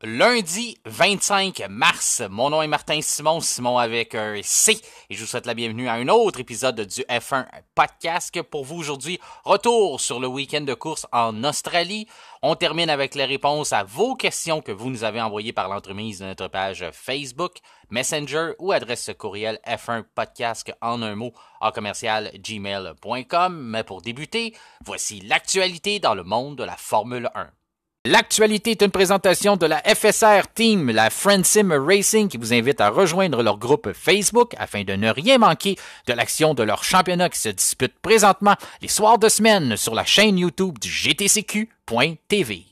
lundi 25 mars. Mon nom est Martin Simon, Simon avec un C, et je vous souhaite la bienvenue à un autre épisode du F1 Podcast. Pour vous aujourd'hui, retour sur le week-end de course en Australie. On termine avec les réponses à vos questions que vous nous avez envoyées par l'entremise de notre page Facebook, Messenger ou adresse courriel f1podcast en un mot à commercial gmail.com. Mais pour débuter, voici l'actualité dans le monde de la Formule 1. L'actualité est une présentation de la FSR Team, la Friendsim Racing, qui vous invite à rejoindre leur groupe Facebook afin de ne rien manquer de l'action de leur championnat qui se dispute présentement les soirs de semaine sur la chaîne YouTube du GTCQ.tv.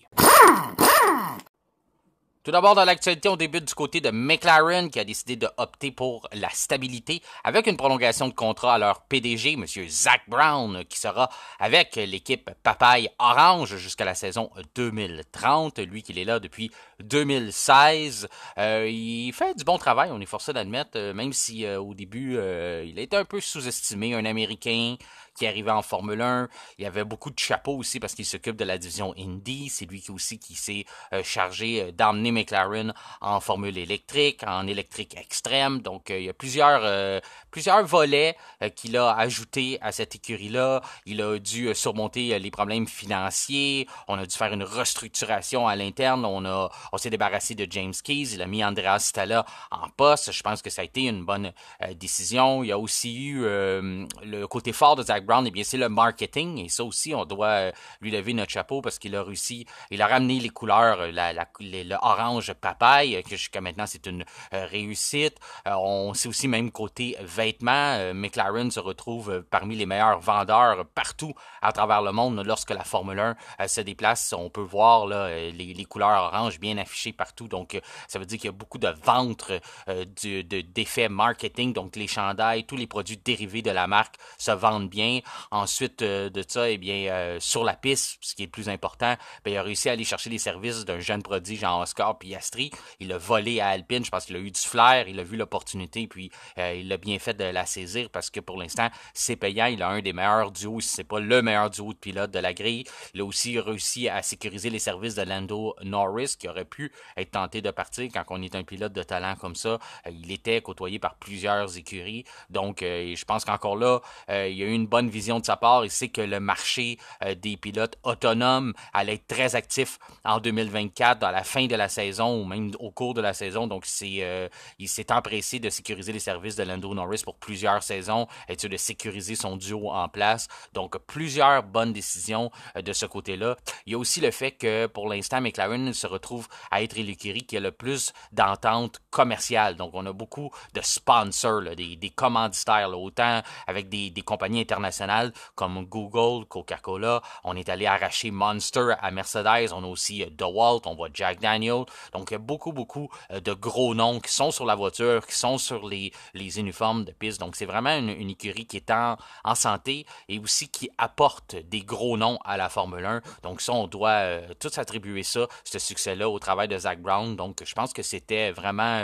Tout d'abord, dans l'actualité, on débute du côté de McLaren qui a décidé de opter pour la stabilité avec une prolongation de contrat à leur PDG, M. Zak Brown, qui sera avec l'équipe Papaye Orange jusqu'à la saison 2030. Lui qui est là depuis 2016. Il fait du bon travail, on est forcé d'admettre, même si au début, il a été un peu sous-estimé, un Américain qui arrivait en Formule 1. Il y avait beaucoup de chapeaux aussi parce qu'il s'occupe de la division Indy. C'est lui aussi qui s'est chargé d'emmener McLaren en formule électrique, en électrique extrême. Donc, il y a plusieurs volets qu'il a ajoutés à cette écurie-là. Il a dû surmonter les problèmes financiers. On a dû faire une restructuration à l'interne. On s'est débarrassé de James Keyes. Il a mis Andrea Stella en poste. Je pense que ça a été une bonne décision. Il y a aussi eu le côté fort de Zak Brown, eh bien, c'est le marketing. Et ça aussi, on doit lui lever notre chapeau parce qu'il a réussi. Il a ramené les couleurs, le orange papaye, que jusqu'à maintenant, c'est une réussite. On sait aussi, même côté vêtements, McLaren se retrouve parmi les meilleurs vendeurs partout à travers le monde. Lorsque la Formule 1 se déplace, on peut voir là, les couleurs orange bien affichées partout. Donc, ça veut dire qu'il y a beaucoup de ventes d'effets marketing. Donc, les chandails, tous les produits dérivés de la marque se vendent bien. Ensuite de ça, eh bien, sur la piste, ce qui est le plus important, bien, il a réussi à aller chercher les services d'un jeune prodige en Oscar Piastri. Il a volé à Alpine, je pense qu'il a eu du flair, il a vu l'opportunité, puis il a bien fait de la saisir parce que pour l'instant, c'est payant. Il a un des meilleurs duos, si c'est pas le meilleur duo de pilote de la grille. Il a aussi réussi à sécuriser les services de Lando Norris, qui aurait pu être tenté de partir quand on est un pilote de talent comme ça. Il était côtoyé par plusieurs écuries. Donc, je pense qu'encore là, il y a eu une bonne vision de sa part. Il sait que le marché des pilotes autonomes allait être très actif en 2024, à la fin de la saison ou même au cours de la saison. Donc, il s'est empressé de sécuriser les services de Lando Norris pour plusieurs saisons et de sécuriser son duo en place. Donc, plusieurs bonnes décisions de ce côté-là. Il y a aussi le fait que, pour l'instant, McLaren se retrouve à être l'écurie qui a le plus d'ententes commerciales. Donc, on a beaucoup de sponsors, là, des commanditaires, là, autant avec des compagnies internationales comme Google, Coca-Cola. On est allé arracher Monster à Mercedes. On a aussi DeWalt, on voit Jack Daniel. Donc, il y a beaucoup de gros noms qui sont sur la voiture, qui sont sur les uniformes de piste. Donc, c'est vraiment une écurie qui est en santé et aussi qui apporte des gros noms à la Formule 1. Donc, ça, on doit tous attribuer ça, ce succès-là, au travail de Zak Brown. Donc, je pense que c'était vraiment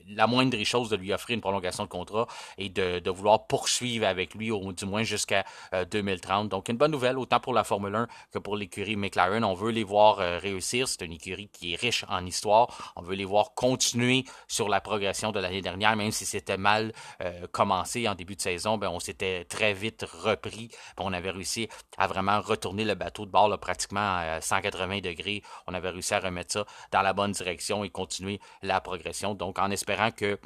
la moindre des choses de lui offrir une prolongation de contrat et de vouloir poursuivre avec lui, au du moins jusqu'à 2030. Donc, une bonne nouvelle, autant pour la Formule 1 que pour l'écurie McLaren. On veut les voir réussir. C'est une écurie qui est riche en histoire. On veut les voir continuer sur la progression de l'année dernière, même si c'était mal commencé en début de saison. Ben, on s'était très vite repris. On avait réussi à vraiment retourner le bateau de bord là, pratiquement à 180 degrés. On avait réussi à remettre ça dans la bonne direction et continuer la progression. Donc, en espérant que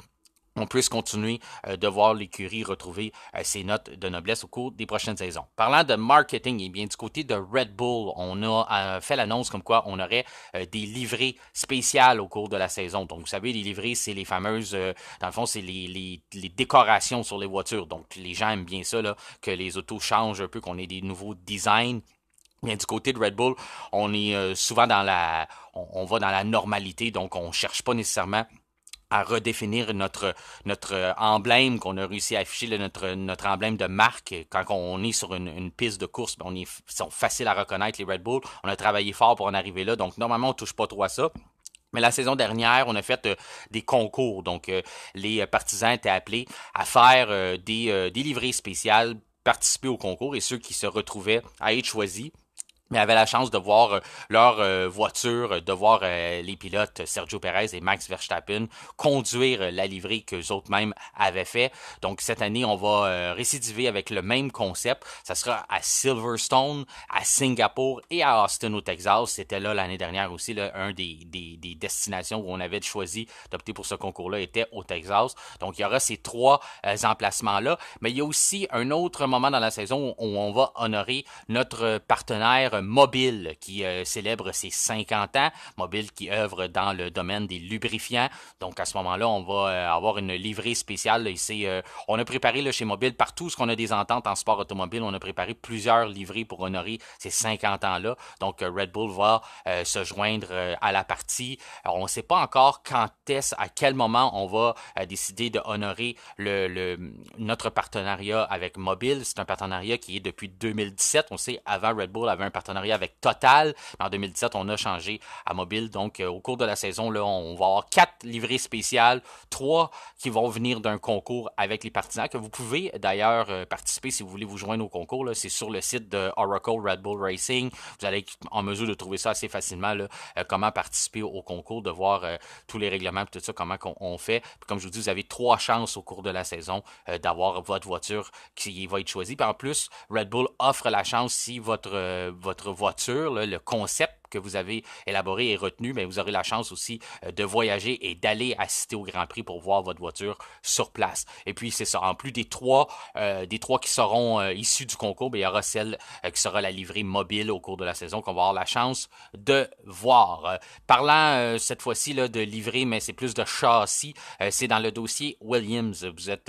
on puisse continuer de voir l'écurie retrouver ses notes de noblesse au cours des prochaines saisons. Parlant de marketing, eh bien, du côté de Red Bull, on a fait l'annonce comme quoi on aurait des livrées spéciales au cours de la saison. Donc, vous savez, les livrées, c'est les fameuses, dans le fond, c'est les décorations sur les voitures. Donc, les gens aiment bien ça, là, que les autos changent un peu, qu'on ait des nouveaux designs. Bien, du côté de Red Bull, on est souvent on va dans la normalité, donc on cherche pas nécessairement à redéfinir notre emblème qu'on a réussi à afficher, là, notre emblème de marque. Quand on est sur une piste de course, ben ils sont faciles à reconnaître, les Red Bull. On a travaillé fort pour en arriver là, donc normalement, on touche pas trop à ça. Mais la saison dernière, on a fait des concours. Donc, les partisans étaient appelés à faire des livrées spéciales, participer au concours, et ceux qui se retrouvaient à être choisis mais avaient la chance de voir leur voiture, de voir les pilotes Sergio Perez et Max Verstappen conduire la livrée qu'eux autres mêmes avaient fait. Donc cette année, on va récidiver avec le même concept. Ça sera à Silverstone, à Singapour et à Austin au Texas. C'était là l'année dernière aussi, là, un des destinations où on avait choisi d'opter pour ce concours-là était au Texas. Donc il y aura ces trois emplacements-là. Mais il y a aussi un autre moment dans la saison où on va honorer notre partenaire Mobile qui célèbre ses 50 ans. Mobile qui œuvre dans le domaine des lubrifiants. Donc à ce moment-là, on va avoir une livrée spéciale. Et on a préparé là, chez Mobile, partout ce qu'on a des ententes en sport automobile, on a préparé plusieurs livrées pour honorer ces 50 ans-là. Donc Red Bull va se joindre à la partie. Alors, on ne sait pas encore quand est-ce, à quel moment on va décider de honorer notre partenariat avec Mobile. C'est un partenariat qui est depuis 2017. On sait, avant Red Bull avait un partenariat avec Total. Mais en 2017, on a changé à Mobile. Donc, au cours de la saison, là, on va avoir 4 livrées spéciales, 3 qui vont venir d'un concours avec les partisans, que vous pouvez d'ailleurs participer si vous voulez vous joindre au concours. Là. C'est sur le site de Oracle Red Bull Racing. Vous allez être en mesure de trouver ça assez facilement, là, comment participer au concours, de voir tous les règlements et tout ça, comment on fait. Puis, comme je vous dis, vous avez 3 chances au cours de la saison d'avoir votre voiture qui va être choisie. Puis en plus, Red Bull offre la chance, si votre voiture, là, le concept que vous avez élaboré et retenu, mais vous aurez la chance aussi de voyager et d'aller assister au Grand Prix pour voir votre voiture sur place. Et puis c'est ça, en plus des trois qui seront issus du concours, il y aura celle qui sera la livrée mobile au cours de la saison qu'on va avoir la chance de voir. Parlant cette fois-ci là, de livrée, mais c'est plus de châssis, c'est dans le dossier Williams. Vous êtes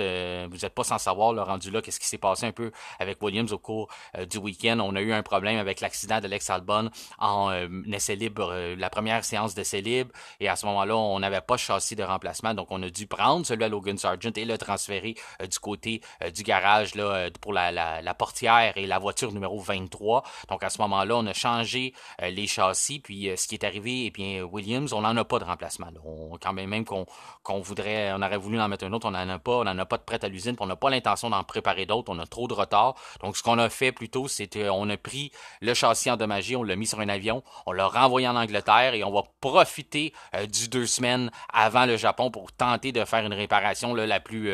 pas sans savoir, le rendu là, qu'est-ce qui s'est passé un peu avec Williams au cours du week-end. On a eu un problème avec l'accident d'Alex Albon en essai libre, la première séance d'essai libre, et à ce moment-là, on n'avait pas de châssis de remplacement, donc on a dû prendre celui à Logan Sargent et le transférer du côté du garage là, pour la portière et la voiture numéro 23. Donc à ce moment-là, on a changé les châssis, puis ce qui est arrivé, eh bien, Williams, on n'en a pas de remplacement. Là. Quand même qu'on voudrait, on aurait voulu en mettre un autre, on n'en a pas de prêt à l'usine, puis on n'a pas l'intention d'en préparer d'autres, on a trop de retard. Donc ce qu'on a fait plutôt, c'est qu'on a pris le châssis endommagé, on l'a mis sur un avion, on l'a renvoyé en Angleterre et on va profiter du 2 semaines avant le Japon pour tenter de faire une réparation là, la plus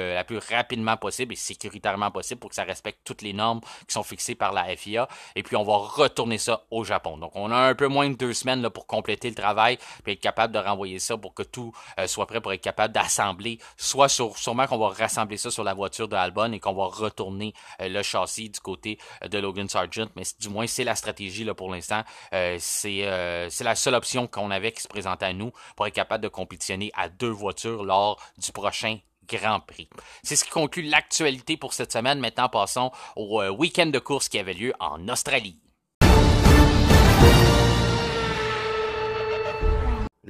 rapidement possible et sécuritairement possible pour que ça respecte toutes les normes qui sont fixées par la FIA. Et puis on va retourner ça au Japon. Donc on a un peu moins de 2 semaines là, pour compléter le travail et être capable de renvoyer ça pour que tout soit prêt pour être capable d'assembler. Sûrement qu'on va rassembler ça sur la voiture de Albon et qu'on va retourner le châssis du côté de Logan Sargent. Mais du moins c'est la stratégie là, pour l'instant. C'est la seule option qu'on avait qui se présentait à nous pour être capable de compétitionner à 2 voitures lors du prochain Grand Prix. C'est ce qui conclut l'actualité pour cette semaine. Maintenant, passons au week-end de course qui avait lieu en Australie.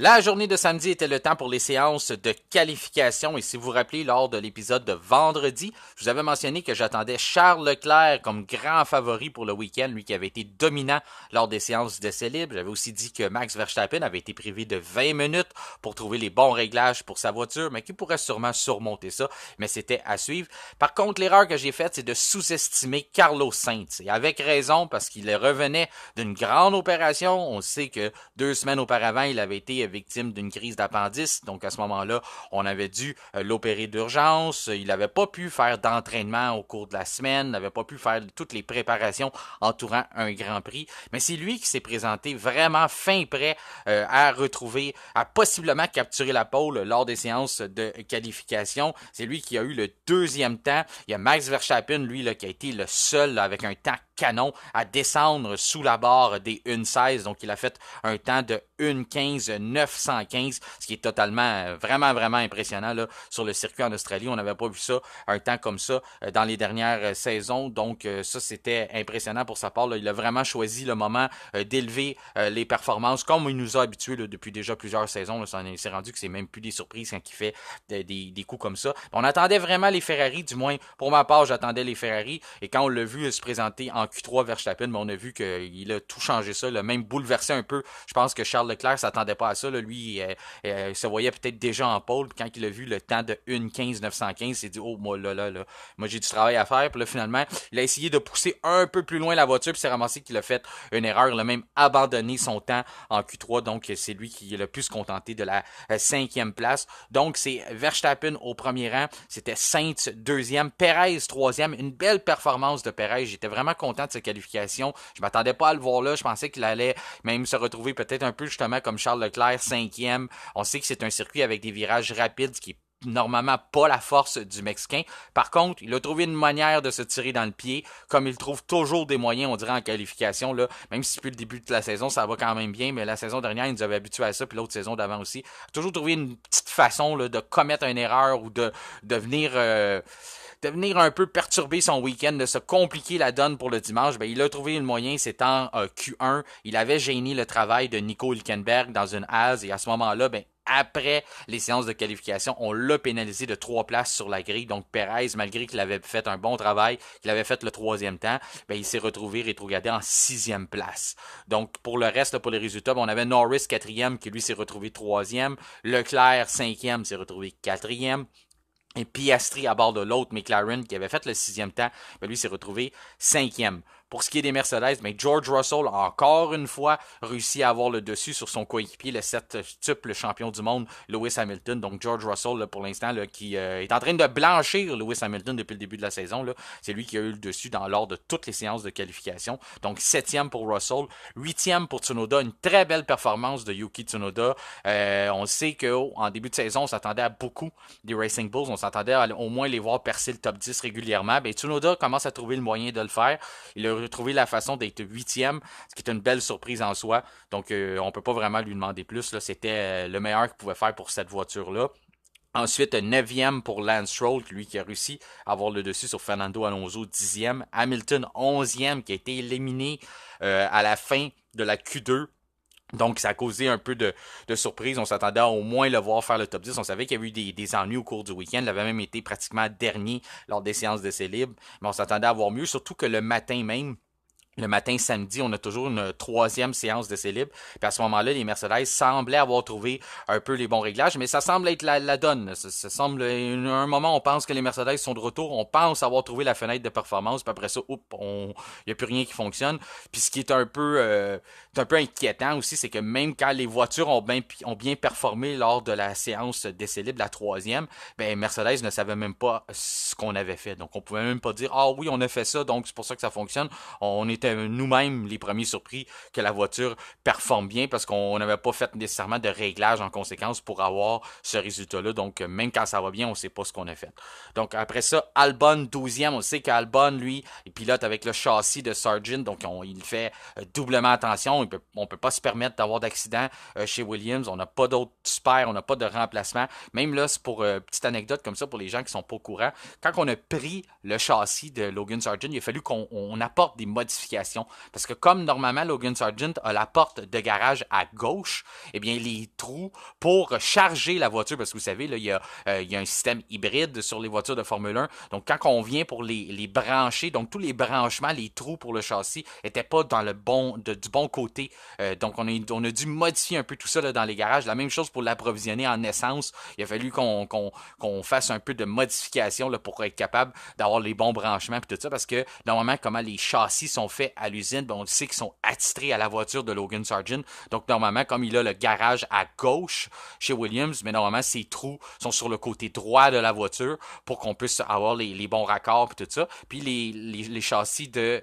La journée de samedi était le temps pour les séances de qualification et si vous vous rappelez, lors de l'épisode de vendredi, je vous avais mentionné que j'attendais Charles Leclerc comme grand favori pour le week-end, lui qui avait été dominant lors des séances d'essai libre. J'avais aussi dit que Max Verstappen avait été privé de 20 minutes pour trouver les bons réglages pour sa voiture, mais qu'il pourrait sûrement surmonter ça, mais c'était à suivre. Par contre, l'erreur que j'ai faite, c'est de sous-estimer Carlos Sainz, et avec raison, parce qu'il revenait d'une grande opération. On sait que 2 semaines auparavant, il avait été victime d'une crise d'appendice. Donc, à ce moment-là, on avait dû l'opérer d'urgence. Il n'avait pas pu faire d'entraînement au cours de la semaine, n'avait pas pu faire toutes les préparations entourant un Grand Prix. Mais c'est lui qui s'est présenté vraiment fin prêt à retrouver, à possiblement capturer la pole lors des séances de qualification. C'est lui qui a eu le 2e temps. Il y a Max Verstappen, lui, là, qui a été le seul là, avec un temps canon à descendre sous la barre des 1.16. Donc, il a fait un temps de 1.15.915, ce qui est totalement, vraiment impressionnant là, sur le circuit en Australie. On n'avait pas vu ça, un temps comme ça, dans les dernières saisons. Donc, ça, c'était impressionnant pour sa part. Là. Il a vraiment choisi le moment d'élever les performances, comme il nous a habitués là, depuis déjà plusieurs saisons. Là. Il s'est rendu que c'est même plus des surprises quand il fait des coups comme ça. On attendait vraiment les Ferrari, du moins pour ma part, j'attendais les Ferrari. Et quand on l'a vu se présenter en Q3 Verstappen, mais on a vu qu'il a tout changé ça, il a même bouleversé un peu. Je pense que Charles Leclerc s'attendait pas à ça. Là. Lui, il se voyait peut-être déjà en pole. Quand il a vu le temps de 1:15,915, il s'est dit, oh, moi j'ai du travail à faire. Puis là, finalement, il a essayé de pousser un peu plus loin la voiture, puis s'est ramassé qu'il a fait une erreur. Il a même abandonné son temps en Q3. Donc, c'est lui qui est le plus contenté de la 5e place. Donc, c'est Verstappen au premier rang. C'était Sainz deuxième. Perez troisième. Une belle performance de Perez. J'étais vraiment content de sa qualification. Je m'attendais pas à le voir là. Je pensais qu'il allait même se retrouver peut-être un peu justement comme Charles Leclerc, 5e. On sait que c'est un circuit avec des virages rapides, ce qui est normalement pas la force du Mexicain. Par contre, il a trouvé une manière de se tirer dans le pied, comme il trouve toujours des moyens, on dirait, en qualification, là, même si depuis le début de la saison, ça va quand même bien, mais la saison dernière, il nous avait habitués à ça, puis l'autre saison d'avant aussi. Il a toujours trouvé une petite façon là, de commettre une erreur ou de venir un peu perturber son week-end, de se compliquer la donne pour le dimanche. Ben, il a trouvé le moyen, c'est en Q1. Il avait gêné le travail de Nico Hülkenberg dans une hase, et à ce moment-là, ben, après les séances de qualification, on l'a pénalisé de 3 places sur la grille. Donc Perez, malgré qu'il avait fait un bon travail, qu'il avait fait le 3e temps, ben, il s'est retrouvé rétrogradé en 6e place. Donc pour le reste, là, pour les résultats, ben, on avait Norris 4e qui lui s'est retrouvé 3e. Leclerc 5e s'est retrouvé 4e. Et Piastri à bord de l'autre McLaren qui avait fait le 6e temps, ben lui s'est retrouvé 5e. Pour ce qui est des Mercedes, ben George Russell a encore une fois réussi à avoir le dessus sur son coéquipier, le 7-tuple champion du monde, Lewis Hamilton. Donc George Russell, là, pour l'instant, là, qui est en train de blanchir Lewis Hamilton depuis le début de la saison. Là. C'est lui qui a eu le dessus lors de toutes les séances de qualification. Donc 7e pour Russell, 8e pour Tsunoda. Une très belle performance de Yuki Tsunoda. On sait qu'en début de saison, on s'attendait à beaucoup des Racing Bulls. On s'attendait à au moins les voir percer le top 10 régulièrement. Ben, Tsunoda commence à trouver le moyen de le faire. Il a retrouvé la façon d'être 8e, ce qui est une belle surprise en soi. Donc, on peut pas vraiment lui demander plus. Là. C'était le meilleur qu'il pouvait faire pour cette voiture-là. Ensuite, 9e pour Lance Stroll, lui qui a réussi à avoir le dessus sur Fernando Alonso, 10e. Hamilton, 11e, qui a été éliminé à la fin de la Q2. Donc, ça a causé un peu de surprise. On s'attendait à au moins le voir faire le top 10. On savait qu'il y avait eu des ennuis au cours du week-end. Il avait même été pratiquement dernier lors des séances d'essai libre. Mais on s'attendait à voir mieux, surtout que le matin même, le matin samedi, on a toujours une 3e séance d'essai libre. Puis à ce moment-là, les Mercedes semblaient avoir trouvé un peu les bons réglages, mais ça semble être la donne. Ça semble, à un moment, on pense que les Mercedes sont de retour, on pense avoir trouvé la fenêtre de performance, puis après ça, il n'y a plus rien qui fonctionne. Puis ce qui est un peu inquiétant aussi, c'est que même quand les voitures ont bien performé lors de la séance d'essai libre, la 3e, ben Mercedes ne savait même pas ce qu'on avait fait. Donc on pouvait même pas dire, ah oui, on a fait ça, donc c'est pour ça que ça fonctionne. On était nous-mêmes les premiers surpris que la voiture performe bien parce qu'on n'avait pas fait nécessairement de réglage en conséquence pour avoir ce résultat-là. Donc, même quand ça va bien, on ne sait pas ce qu'on a fait. Donc, après ça, Albon 12e. On sait qu'Albon, lui, il pilote avec le châssis de Sargent. Donc, il fait doublement attention. On ne peut pas se permettre d'avoir d'accident chez Williams. On n'a pas d'autres spares, on n'a pas de remplacement. Même là, c'est pour petite anecdote comme ça pour les gens qui sont pas au courant. Quand on a pris le châssis de Logan Sargent, il a fallu qu'on apporte des modifications. Parce que comme normalement Logan Sargent a la porte de garage à gauche, eh bien les trous pour charger la voiture, parce que vous savez, là, il y a un système hybride sur les voitures de Formule 1. Donc quand on vient pour les brancher, donc tous les branchements, les trous pour le châssis n'étaient pas dans du bon côté. Donc on a dû modifier un peu tout ça là, dans les garages. La même chose pour l'approvisionner en essence. Il a fallu qu'on fasse un peu de modification là, pour être capable d'avoir les bons branchements et tout ça, parce que normalement, comment les châssis sont faits à l'usine, ben on sait qu'ils sont attitrés à la voiture de Logan Sargent. Donc, normalement, comme il a le garage à gauche chez Williams, mais normalement, ses trous sont sur le côté droit de la voiture pour qu'on puisse avoir les bons raccords et tout ça. Puis, les châssis de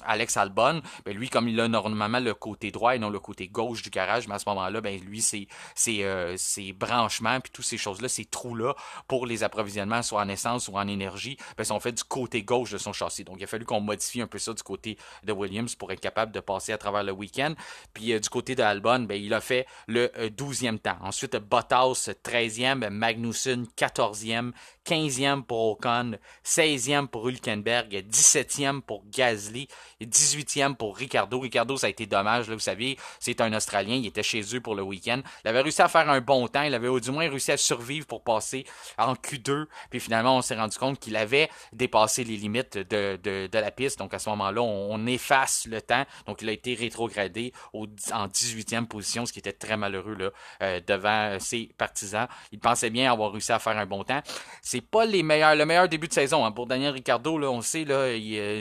Alex Albon, ben lui, comme il a normalement le côté droit et non le côté gauche du garage, mais à ce moment-là, ben lui, ses branchements puis toutes ces choses-là, ces trous-là, pour les approvisionnements, soit en essence ou en énergie, ben sont faits du côté gauche de son châssis. Donc, il a fallu qu'on modifie un peu ça du côté de Williams pour être capable de passer à travers le week-end. Puis du côté de Albon, ben, il a fait le 12e temps. Ensuite, Bottas 13e, Magnussen 14e, 15e pour Ocon, 16e pour Hülkenberg, 17e pour Gasly, 18e pour Ricardo. Ricardo, ça a été dommage, là, vous savez, c'est un Australien, il était chez eux pour le week-end. Il avait réussi à faire un bon temps, il avait du moins réussi à survivre pour passer en Q2, puis finalement, on s'est rendu compte qu'il avait dépassé les limites de la piste. Donc à ce moment-là, on efface le temps. Donc, il a été rétrogradé en 18e position, ce qui était très malheureux là, devant ses partisans. Il pensait bien avoir réussi à faire un bon temps. C'est pas le meilleur début de saison hein. Pour Daniel Ricciardo, là, on sait, là,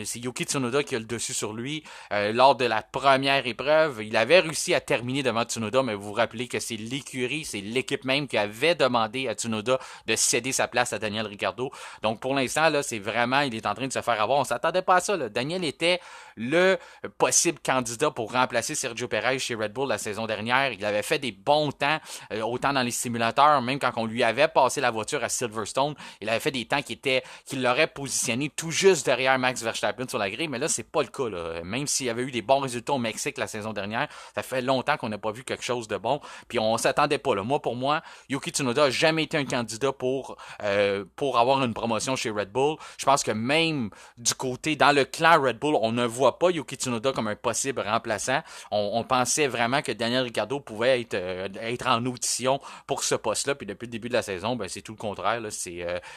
c'est Yuki Tsunoda qui a le dessus sur lui. Lors de la première épreuve, il avait réussi à terminer devant Tsunoda, mais vous vous rappelez que c'est l'écurie, c'est l'équipe même qui avait demandé à Tsunoda de céder sa place à Daniel Ricciardo. Donc pour l'instant, là, c'est vraiment, il est en train de se faire avoir. On s'attendait pas à ça. Là. Daniel était le possible candidat pour remplacer Sergio Perez chez Red Bull la saison dernière. Il avait fait des bons temps, autant dans les simulateurs, même quand on lui avait passé la voiture à Silverstone, il avait fait des temps qui l'auraient positionné tout juste derrière Max Verstappen sur la grille, mais là, c'est pas le cas. Là. Même s'il y avait eu des bons résultats au Mexique la saison dernière, ça fait longtemps qu'on n'a pas vu quelque chose de bon, puis on s'attendait pas. Là. Pour moi, Yuki Tsunoda n'a jamais été un candidat pour avoir une promotion chez Red Bull. Je pense que même du côté, dans le clan Red Bull, on ne voit pas Yuki Tsunoda comme un possible remplaçant. On pensait vraiment que Daniel Ricciardo pouvait être en audition pour ce poste-là, puis depuis le début de la saison, ben, c'est tout le contraire. Là.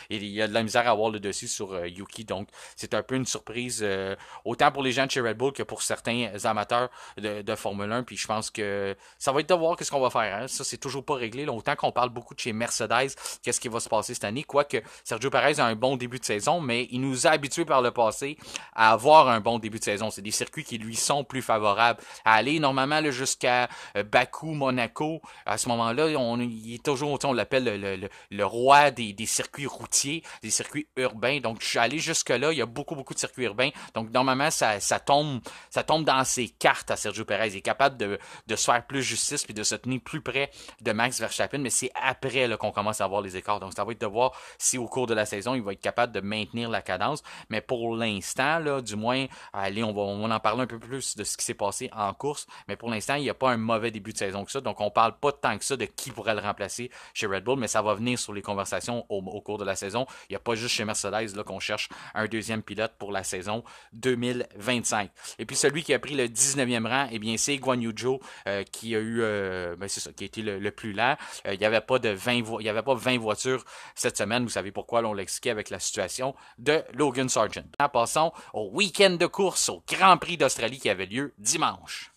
Il y a de la misère à avoir le dessus sur Yuki, donc c'est un peu une surprise autant pour les gens de chez Red Bull que pour certains amateurs de Formule 1, puis je pense que ça va être de voir qu'est-ce qu'on va faire. Hein. Ça, c'est toujours pas réglé. Là. Autant qu'on parle beaucoup de chez Mercedes, qu'est-ce qui va se passer cette année, quoique Sergio Perez a un bon début de saison, mais il nous a habitués par le passé à avoir un bon début de saison. C'est des circuits qui lui sont plus favorables. À aller normalement là, jusqu'à Bakou, Monaco, à ce moment-là, il est toujours, on l'appelle le roi des circuits routiers, des circuits urbains. Donc, je suis allé jusque-là, il y a beaucoup de circuits urbains. Donc, normalement, ça tombe dans ses cartes à Sergio Perez. Il est capable de se faire plus justice puis de se tenir plus près de Max Verstappen, mais c'est après là, qu'on commence à voir les écarts. Donc, ça va être de voir si au cours de la saison, il va être capable de maintenir la cadence. Mais pour l'instant, là, du moins, allez, on va en parler un peu plus de ce qui s'est passé en course. Mais pour l'instant, il n'y a pas un mauvais début de saison que ça. Donc, on parle pas tant que ça de qui pourrait le remplacer chez Red Bull, mais ça va venir sur les conversations au cours de la saison. Il n'y a pas juste chez Mercedes là, qu'on cherche un deuxième pilote pour la saison 2025. Et puis, celui qui a pris le 19e rang, eh bien, c'est Guan Yu Zhou qui a eu, c'est ça, qui a été le plus lent. Il n'y avait pas 20 voitures cette semaine. Vous savez pourquoi, là, on l'expliquait avec la situation de Logan Sargent. Passons au week-end de course au Grand Prix d'Australie qui avait lieu dimanche.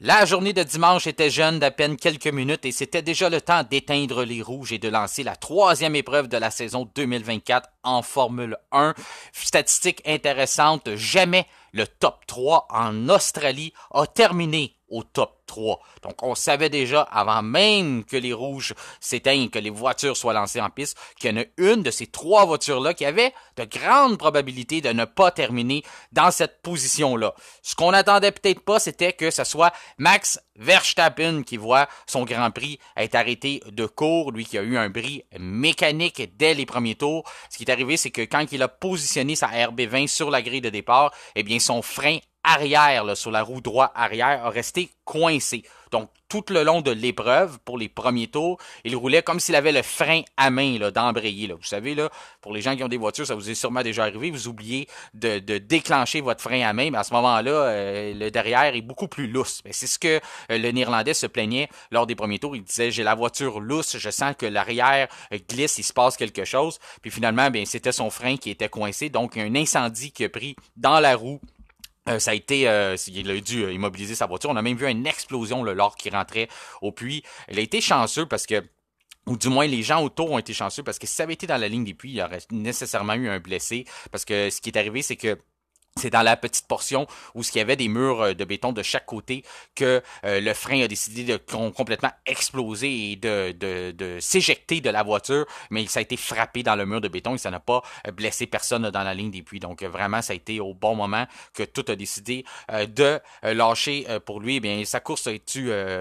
La journée de dimanche était jeune d'à peine quelques minutes et c'était déjà le temps d'éteindre les rouges et de lancer la troisième épreuve de la saison 2024 en Formule 1. Statistique intéressante, jamais le top 3 en Australie a terminé au top 3. Donc, on savait déjà, avant même que les rouges s'éteignent, que les voitures soient lancées en piste, qu'il y en a une de ces trois voitures-là qui avait de grandes probabilités de ne pas terminer dans cette position-là. Ce qu'on n'attendait peut-être pas, c'était que ce soit Max Verstappen qui voit son Grand Prix être arrêté de court, lui qui a eu un bris mécanique dès les premiers tours. Ce qui est arrivé, c'est que quand il a positionné sa RB20 sur la grille de départ, eh bien, son frein arrière, là, sur la roue droite arrière, a resté coincé. Donc, tout le long de l'épreuve, pour les premiers tours, il roulait comme s'il avait le frein à main là, d'embrayer. Là. Vous savez, là, pour les gens qui ont des voitures, ça vous est sûrement déjà arrivé, vous oubliez de déclencher votre frein à main, mais à ce moment-là, le derrière est beaucoup plus lousse. C'est ce que le Néerlandais se plaignait lors des premiers tours. Il disait, j'ai la voiture lousse, je sens que l'arrière glisse, il se passe quelque chose. Puis finalement, bien, c'était son frein qui était coincé, donc un incendie qui a pris dans la roue. Ça a été, il a dû immobiliser sa voiture. On a même vu une explosion là, lors qu'il rentrait au puits. Il a été chanceux parce que, ou du moins les gens autour ont été chanceux parce que si ça avait été dans la ligne des puits, il y aurait nécessairement eu un blessé. Parce que ce qui est arrivé, c'est que c'est dans la petite portion où il y avait des murs de béton de chaque côté que le frein a décidé de complètement exploser et de s'éjecter de la voiture, mais ça a été frappé dans le mur de béton et ça n'a pas blessé personne dans la ligne des puits. Donc vraiment, ça a été au bon moment que tout a décidé de lâcher pour lui. Eh bien, sa course a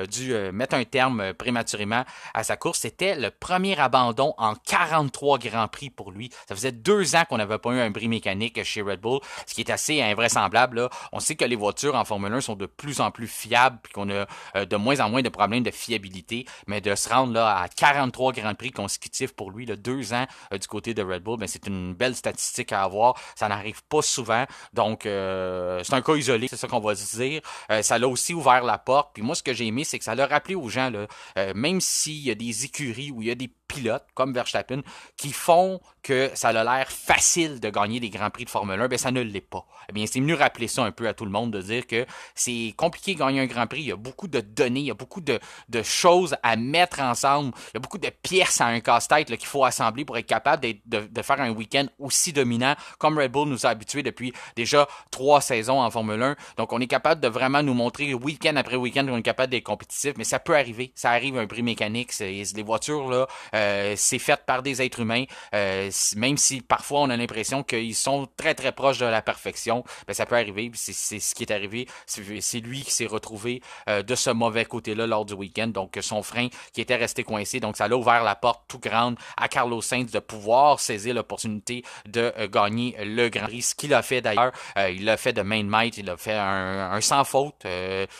dû mettre un terme prématurément à sa course. C'était le premier abandon en 43 Grands Prix pour lui. Ça faisait 2 ans qu'on n'avait pas eu un bris mécanique chez Red Bull, ce qui est assez assez invraisemblable, là. On sait que les voitures en Formule 1 sont de plus en plus fiables, puis qu'on a de moins en moins de problèmes de fiabilité, mais de se rendre là à 43 Grands Prix consécutifs pour lui, là, 2 ans du côté de Red Bull, ben, c'est une belle statistique à avoir. Ça n'arrive pas souvent, donc c'est un cas isolé, c'est ça qu'on va se dire. Ça l'a aussi ouvert la porte, puis moi ce que j'ai aimé, c'est que ça l'a rappelé aux gens, là, même s'il y a des écuries où il y a des pilotes comme Verstappen qui font que ça a l'air facile de gagner des Grands Prix de Formule 1, ben ça ne l'est pas. Eh bien, c'est mieux rappeler ça un peu à tout le monde, de dire que c'est compliqué de gagner un Grand Prix, il y a beaucoup de données, il y a beaucoup de choses à mettre ensemble, il y a beaucoup de pièces à un casse-tête qu'il faut assembler pour être capable de faire un week-end aussi dominant comme Red Bull nous a habitués depuis déjà 3 saisons en Formule 1. Donc, on est capable de vraiment nous montrer week-end après week-end qu'on est capable d'être compétitif, mais ça peut arriver. Ça arrive à un prix mécanique. Les voitures, là, c'est fait par des êtres humains, même si parfois on a l'impression qu'ils sont très très proches de la perfection, ben ça peut arriver, c'est ce qui est arrivé, c'est lui qui s'est retrouvé de ce mauvais côté-là lors du week-end, donc son frein qui était resté coincé, donc ça l'a ouvert la porte tout grande à Carlos Sainz de pouvoir saisir l'opportunité de gagner le Grand Prix, ce qu'il a fait d'ailleurs, il l'a fait de main de maître, il a fait un sans faute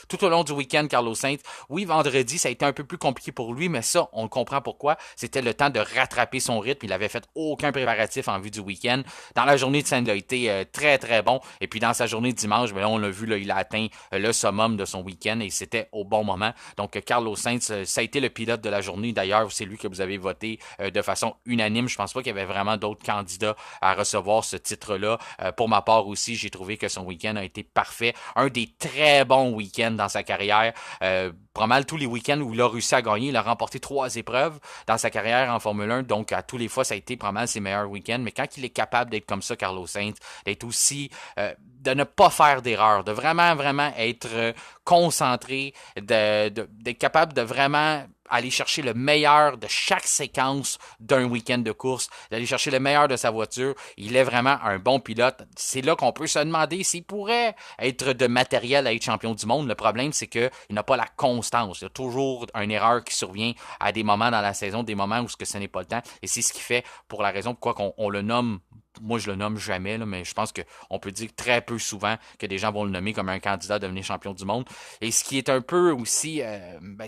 tout au long du week-end. Carlos Sainz, oui, vendredi ça a été un peu plus compliqué pour lui, mais ça on comprend pourquoi, c'était le temps de rattraper son rythme. Il avait fait aucun préparatif en vue du week-end. Dans la journée de samedi, il a été très très bon. Et puis dans sa journée de dimanche, ben là, on l'a vu, là, il a atteint le summum de son week-end et c'était au bon moment. Donc Carlos Sainz, ça a été le pilote de la journée. D'ailleurs, c'est lui que vous avez voté de façon unanime. Je pense pas qu'il y avait vraiment d'autres candidats à recevoir ce titre-là. Pour ma part aussi, j'ai trouvé que son week-end a été parfait. Un des très bons week-ends dans sa carrière. Pas mal tous les week-ends où il a réussi à gagner. Il a remporté 3 épreuves dans sa carrière en Formule 1, donc à tous les fois, ça a été pas mal ses meilleurs week-ends, mais quand il est capable d'être comme ça, Carlos Sainz, d'être aussi, de ne pas faire d'erreur, de vraiment, vraiment être concentré, d'être capable de vraiment aller chercher le meilleur de chaque séquence d'un week-end de course, d'aller chercher le meilleur de sa voiture. Il est vraiment un bon pilote. C'est là qu'on peut se demander s'il pourrait être de matériel à être champion du monde. Le problème, c'est qu'il n'a pas la constance. Il y a toujours une erreur qui survient à des moments dans la saison, des moments où ce n'est pas le temps. Et c'est ce qui fait, pour la raison pourquoi on le nomme, moi je le nomme jamais, là, mais je pense qu'on peut dire très peu souvent que des gens vont le nommer comme un candidat à devenir champion du monde. Et ce qui est un peu aussi,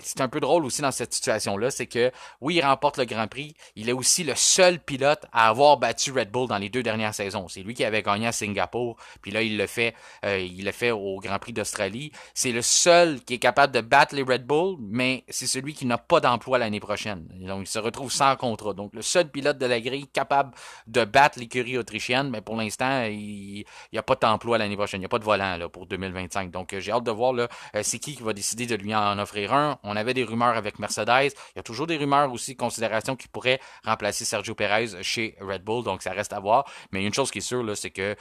c'est un peu drôle aussi dans cette situation-là, c'est que oui, il remporte le Grand Prix, il est aussi le seul pilote à avoir battu Red Bull dans les 2 dernières saisons. C'est lui qui avait gagné à Singapour, puis là il le fait au Grand Prix d'Australie. C'est le seul qui est capable de battre les Red Bull, mais c'est celui qui n'a pas d'emploi l'année prochaine. Donc il se retrouve sans contrat. Donc le seul pilote de la grille capable de battre l'écurie autrichienne, mais pour l'instant, il n'y a pas d'emploi l'année prochaine. Il n'y a pas de volant là, pour 2025. Donc, j'ai hâte de voir là, c'est qui va décider de lui en offrir un. On avait des rumeurs avec Mercedes. Il y a toujours des rumeurs aussi, considération qui pourrait remplacer Sergio Perez chez Red Bull. Donc, ça reste à voir. Mais une chose qui est sûre, là, c'est que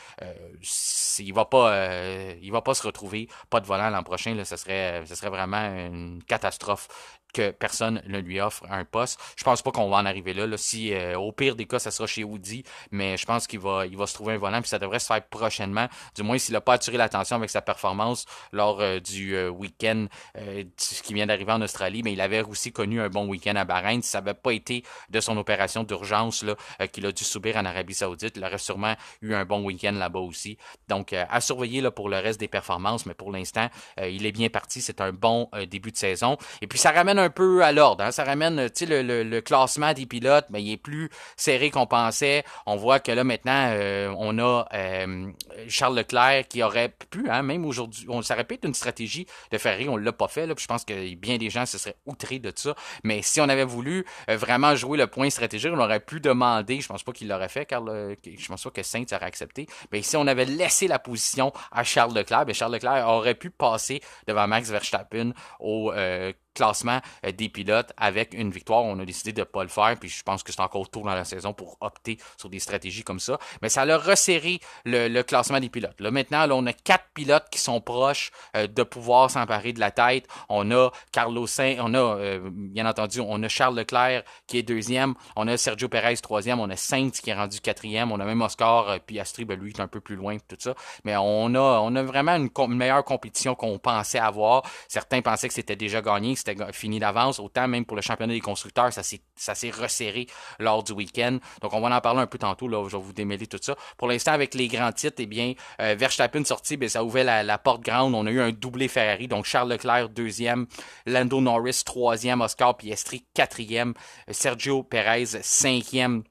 il va pas se retrouver pas de volant l'an prochain. Là, ce serait vraiment une catastrophe que personne ne lui offre un poste. Je pense pas qu'on va en arriver là. Si au pire des cas, ça sera chez Audi, mais je pense qu'il va se trouver un volant, puis ça devrait se faire prochainement. Du moins, s'il n'a pas attiré l'attention avec sa performance lors du week-end qui vient d'arriver en Australie, mais il avait aussi connu un bon week-end à Bahreïn. Si ça n'avait pas été de son opération d'urgence là, qu'il a dû subir en Arabie Saoudite, il aurait sûrement eu un bon week-end là-bas aussi. Donc, à surveiller là, pour le reste des performances, mais pour l'instant, il est bien parti. C'est un bon début de saison. Et puis, ça ramène un peu à l'ordre. Hein? Ça ramène, tu sais, le classement des pilotes, mais il est plus serré qu'on pensait. On voit que là, maintenant, on a Charles Leclerc qui aurait pu, hein, même aujourd'hui, ça aurait pu être une stratégie de Ferrari, on l'a pas fait. Là, puis je pense que bien des gens se seraient outrés de ça. Mais si on avait voulu vraiment jouer le point stratégique, on aurait pu demander, je pense pas qu'il l'aurait fait, car je pense pas que Sainz aurait accepté. Mais si on avait laissé la position à Charles Leclerc, bien Charles Leclerc aurait pu passer devant Max Verstappen au classement des pilotes avec une victoire. On a décidé de ne pas le faire, puis je pense que c'est encore tôt dans la saison pour opter sur des stratégies comme ça. Mais ça a resserré le classement des pilotes. Là, maintenant, là, on a 4 pilotes qui sont proches de pouvoir s'emparer de la tête. On a Carlos Sainz, on a, bien entendu, on a Charles Leclerc qui est deuxième, on a Sergio Perez troisième, on a Sainz qui est rendu quatrième, on a même Oscar Piastri, ben lui, est un peu plus loin, tout ça. Mais on a vraiment une meilleure compétition qu'on pensait avoir. Certains pensaient que c'était déjà gagné, que c'était fini d'avance. Autant même pour le championnat des constructeurs, ça s'est resserré lors du week-end. Donc on va en parler un peu tantôt, là, je vais vous démêler tout ça. Pour l'instant, avec les grands titres, eh bien, Verstappen sorti, ben, ça ouvrait la porte grande. On a eu un doublé Ferrari, donc Charles Leclerc, deuxième, Lando Norris, troisième, Oscar Piastri, quatrième, Sergio Perez, cinquième.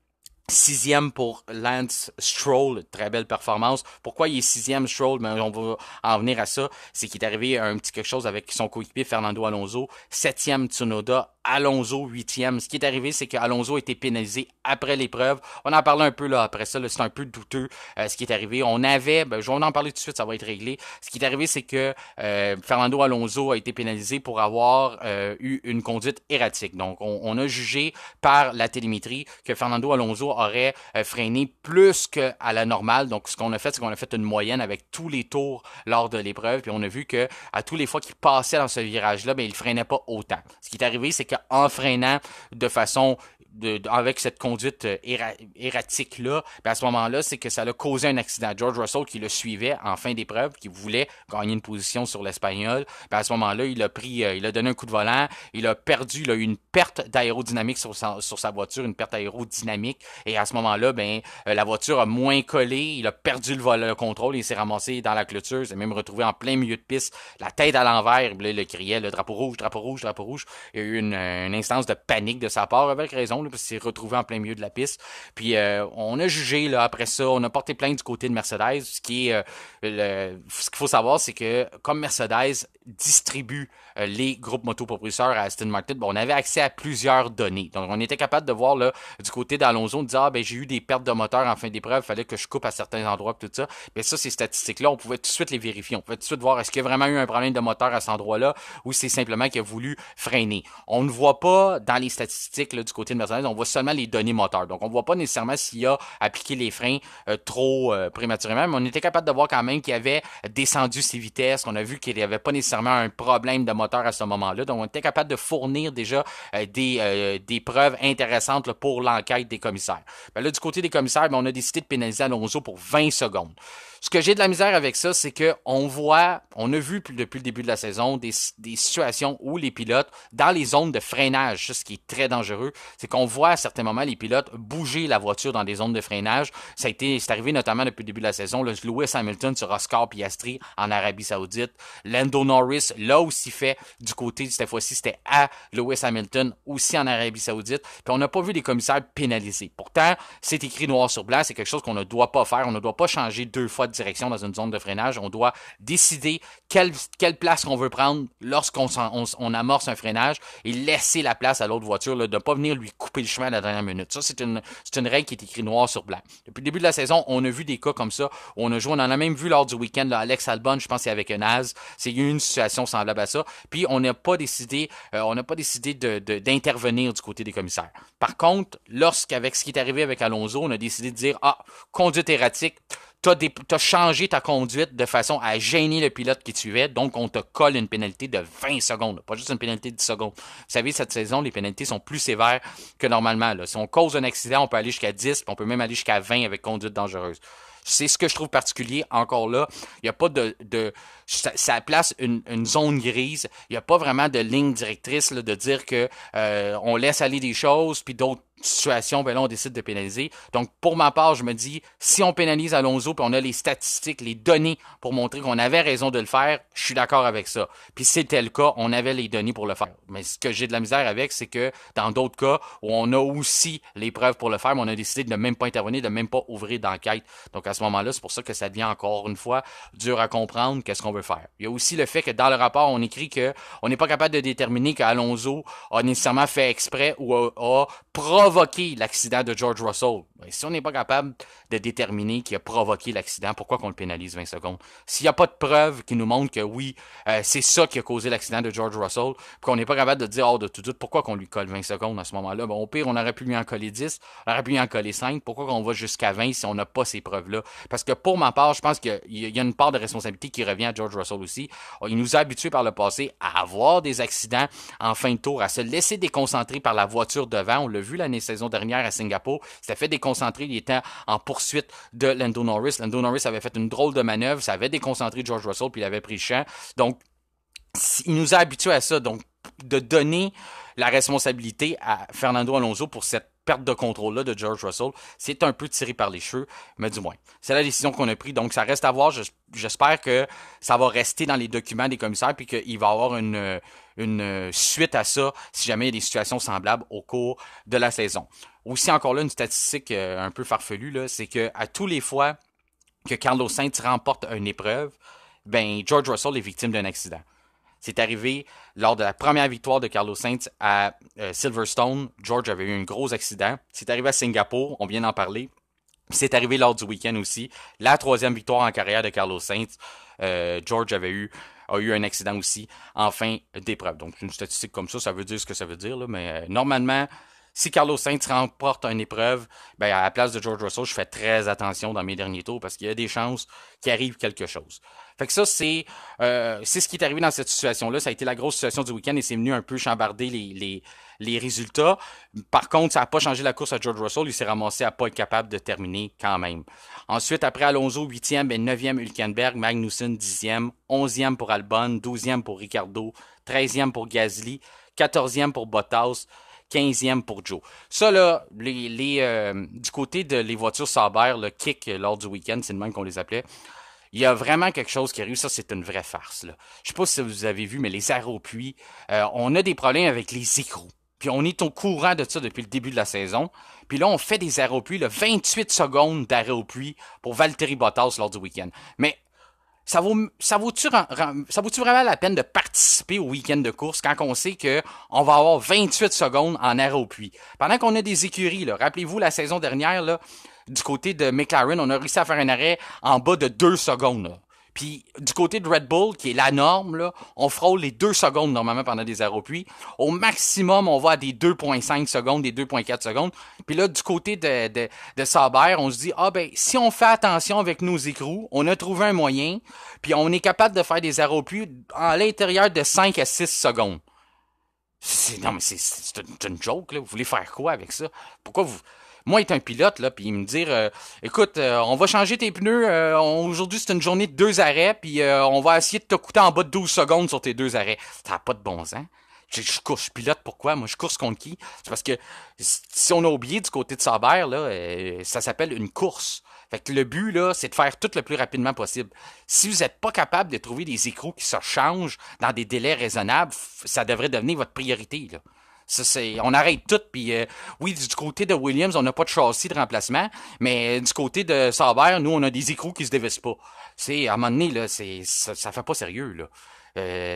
Sixième pour Lance Stroll, très belle performance. Pourquoi il est sixième Stroll? Ben, on va en venir à ça. C'est qu'il est arrivé à un petit quelque chose avec son coéquipier Fernando Alonso. Septième Tsunoda, Alonso huitième. Ce qui est arrivé, c'est qu'Alonso a été pénalisé après l'épreuve. On en parlait un peu là après ça. Là, c'est un peu douteux ce qui est arrivé. Je vais en parler tout de suite, ça va être réglé. Ce qui est arrivé, c'est que Fernando Alonso a été pénalisé pour avoir eu une conduite erratique. Donc, on a jugé par la télémétrie que Fernando Alonso aurait freiné plus qu'à la normale. Donc, ce qu'on a fait, c'est qu'on a fait une moyenne avec tous les tours lors de l'épreuve. Puis, on a vu que à tous les fois qu'il passait dans ce virage-là, ben, il freinait pas autant. Ce qui est arrivé, c'est qu'en freinant de façon avec cette conduite erratique-là, ben à ce moment-là, c'est que ça a causé un accident. George Russell, qui le suivait en fin d'épreuve, qui voulait gagner une position sur l'Espagnol, ben à ce moment-là, il a donné un coup de volant, il a eu une perte d'aérodynamique sur sa voiture, une perte aérodynamique, et à ce moment-là, ben la voiture a moins collé, il a perdu le contrôle, il s'est ramassé dans la clôture, il s'est même retrouvé en plein milieu de piste, la tête à l'envers, il criait le drapeau rouge, drapeau rouge, drapeau rouge. Il y a eu une instance de panique de sa part, avec raison, parce qu'il s'est retrouvé en plein milieu de la piste. Puis on a jugé là après ça, on a porté plainte du côté de Mercedes. Ce qu'il faut savoir, c'est que comme Mercedes distribue les groupes motopropulseurs à Aston Martin, on avait accès à plusieurs données. Donc on était capable de voir là du côté d'Alonso, de dire j'ai eu des pertes de moteur en fin d'épreuve, il fallait que je coupe à certains endroits tout ça. Mais ça, ces statistiques-là, on pouvait tout de suite les vérifier. On pouvait tout de suite voir est-ce qu'il y a vraiment eu un problème de moteur à cet endroit-là ou c'est simplement qu'il a voulu freiner. On ne voit pas dans les statistiques là, du côté de Mercedes, on voit seulement les données moteurs. Donc, on ne voit pas nécessairement s'il a appliqué les freins trop prématurément, mais on était capable de voir quand même qu'il avait descendu ses vitesses, qu'on a vu qu'il n'y avait pas nécessairement un problème de moteur à ce moment-là. Donc, on était capable de fournir déjà des preuves intéressantes là, pour l'enquête des commissaires. Ben là, du côté des commissaires, ben, on a décidé de pénaliser Alonso pour 20 secondes. Ce que j'ai de la misère avec ça, c'est que on a vu depuis le début de la saison des situations où les pilotes, dans les zones de freinage, ce qui est très dangereux, c'est qu'on voit à certains moments les pilotes bouger la voiture dans des zones de freinage. C'est arrivé notamment depuis le début de la saison. Là, Lewis Hamilton sur Oscar Piastri en Arabie Saoudite. Lando Norris l'a aussi fait du côté, cette fois-ci, c'était à Lewis Hamilton, aussi en Arabie Saoudite. Puis on n'a pas vu les commissaires pénalisés. Pourtant, c'est écrit noir sur blanc, c'est quelque chose qu'on ne doit pas faire. On ne doit pas changer 2 fois de direction dans une zone de freinage. On doit décider quelle place qu'on veut prendre lorsqu'on on amorce un freinage et laisser la place à l'autre voiture, là, de ne pas venir lui couper le chemin à la dernière minute. Ça, c'est une règle qui est écrite noir sur blanc. Depuis le début de la saison, on a vu des cas comme ça. On en a même vu lors du week-end, là, Alex Albon, je pense qu'il y avec un Naz, c'est une situation semblable à ça. Puis on n'a pas décidé d'intervenir du côté des commissaires. Par contre, lorsqu'avec ce qui est arrivé avec Alonso, on a décidé de dire conduite erratique. T'as changé ta conduite de façon à gêner le pilote qui te suivait, donc on te colle une pénalité de 20 secondes, pas juste une pénalité de 10 secondes. Vous savez, cette saison, les pénalités sont plus sévères que normalement. Là. Si on cause un accident, on peut aller jusqu'à 10, puis on peut même aller jusqu'à 20 avec conduite dangereuse. C'est ce que je trouve particulier. Encore là, il n'y a pas ça place une zone grise. Il n'y a pas vraiment de ligne directrice là, de dire que on laisse aller des choses, puis d'autres situation, ben là, on décide de pénaliser. Donc, pour ma part, je me dis, si on pénalise Alonso, puis on a les statistiques, les données pour montrer qu'on avait raison de le faire, je suis d'accord avec ça. Puis si c'était le cas, on avait les données pour le faire. Mais ce que j'ai de la misère avec, c'est que dans d'autres cas, où on a aussi les preuves pour le faire, mais on a décidé de ne même pas intervenir, de ne même pas ouvrir d'enquête. Donc, à ce moment-là, c'est pour ça que ça devient encore une fois dur à comprendre qu'est-ce qu'on veut faire. Il y a aussi le fait que dans le rapport, on écrit que on n'est pas capable de déterminer qu'Alonso a nécessairement fait exprès ou a provoqué l'accident de George Russell. Ben, si on n'est pas capable de déterminer qui a provoqué l'accident, pourquoi qu'on le pénalise 20 secondes? S'il n'y a pas de preuve qui nous montre que oui, c'est ça qui a causé l'accident de George Russell, puis qu'on n'est pas capable de dire de tout doute pourquoi qu'on lui colle 20 secondes à ce moment-là, bon, au pire, on aurait pu lui en coller 10, on aurait pu lui en coller 5, pourquoi qu'on va jusqu'à 20 si on n'a pas ces preuves-là? Parce que pour ma part, je pense qu'il y a une part de responsabilité qui revient à George Russell aussi. Il nous a habitués par le passé à avoir des accidents en fin de tour, à se laisser déconcentrer par la voiture devant. On l'a vu l'année saison dernière à Singapour. Il s'était fait déconcentrer. Il était en poursuite de Lando Norris. Lando Norris avait fait une drôle de manœuvre. Ça avait déconcentré George Russell puis il avait pris le champ. Donc, il nous a habitués à ça. Donc, de donner la responsabilité à Fernando Alonso pour cette perte de contrôle-là de George Russell, c'est un peu tiré par les cheveux, mais du moins. C'est la décision qu'on a prise, donc ça reste à voir. J'espère que ça va rester dans les documents des commissaires, puis qu'il va y avoir une suite à ça si jamais il y a des situations semblables au cours de la saison. Aussi, encore là, une statistique un peu farfelue, là, c'est que à tous les fois que Carlos Sainz remporte une épreuve, ben George Russell est victime d'un accident. C'est arrivé lors de la première victoire de Carlos Sainz à Silverstone. George avait eu un gros accident. C'est arrivé à Singapour, on vient d'en parler. C'est arrivé lors du week-end aussi. La troisième victoire en carrière de Carlos Sainz. George a eu un accident aussi en fin d'épreuve. Donc, une statistique comme ça veut dire ce que ça veut dire. Là, mais normalement, si Carlos Sainz remporte une épreuve, ben à la place de George Russell, je fais très attention dans mes derniers tours parce qu'il y a des chances qu'il arrive quelque chose. Fait que ça, c'est ce qui est arrivé dans cette situation-là. Ça a été la grosse situation du week-end et c'est venu un peu chambarder les résultats. Par contre, ça n'a pas changé la course à George Russell. Il s'est ramassé à pas être capable de terminer quand même. Ensuite, après Alonso, 8e, et 9e Hülkenberg, Magnussen, 10e, 11e pour Albon, 12e pour Ricciardo, 13e pour Gasly, 14e pour Bottas, 15e pour Joe. Ça, là, du côté de les voitures Sauber, le kick lors du week-end, c'est le même qu'on les appelait, il y a vraiment quelque chose qui arrive. Ça, c'est une vraie farce. Là. Je sais pas si vous avez vu, mais les arrêts au puits, on a des problèmes avec les écrous. Puis on est au courant de ça depuis le début de la saison. Puis là, on fait des arrêts au puits, là, 28 secondes d'arrêt au puits pour Valtteri Bottas lors du week-end. Mais ça vaut-tu vraiment la peine de participer au week-end de course quand on sait qu'on va avoir 28 secondes en arrêt au puits? Pendant qu'on a des écuries, là, rappelez-vous la saison dernière, là, du côté de McLaren, on a réussi à faire un arrêt en bas de 2 secondes. Là. Puis du côté de Red Bull, qui est la norme, là, on frôle les 2 secondes normalement pendant des arrêts au puits. Au maximum, on va à des 2,5 secondes, des 2,4 secondes. Puis là, du côté de Sauber, on se dit, ah ben, si on fait attention avec nos écrous, on a trouvé un moyen, puis on est capable de faire des arrêts au puits à l'intérieur de 5 à 6 secondes. Non, mais c'est une joke, là. Vous voulez faire quoi avec ça? Pourquoi vous... Moi, être un pilote, là, puis me dire, écoute, on va changer tes pneus, aujourd'hui, c'est une journée de 2 arrêts, puis on va essayer de te coûter en bas de 12 secondes sur tes 2 arrêts. Ça n'a pas de bon sens. Je pilote, pourquoi? Moi, je course contre qui? C'est parce que si on a oublié du côté de Sauber, là, ça s'appelle une course. Fait que le but, là, c'est de faire tout le plus rapidement possible. Si vous n'êtes pas capable de trouver des écrous qui se changent dans des délais raisonnables, ça devrait devenir votre priorité, là. Ça, on arrête tout, puis oui, du côté de Williams, on n'a pas de châssis de remplacement, mais du côté de Sauber, nous, on a des écrous qui se dévissent pas. À un moment donné, là, ça fait pas sérieux, là.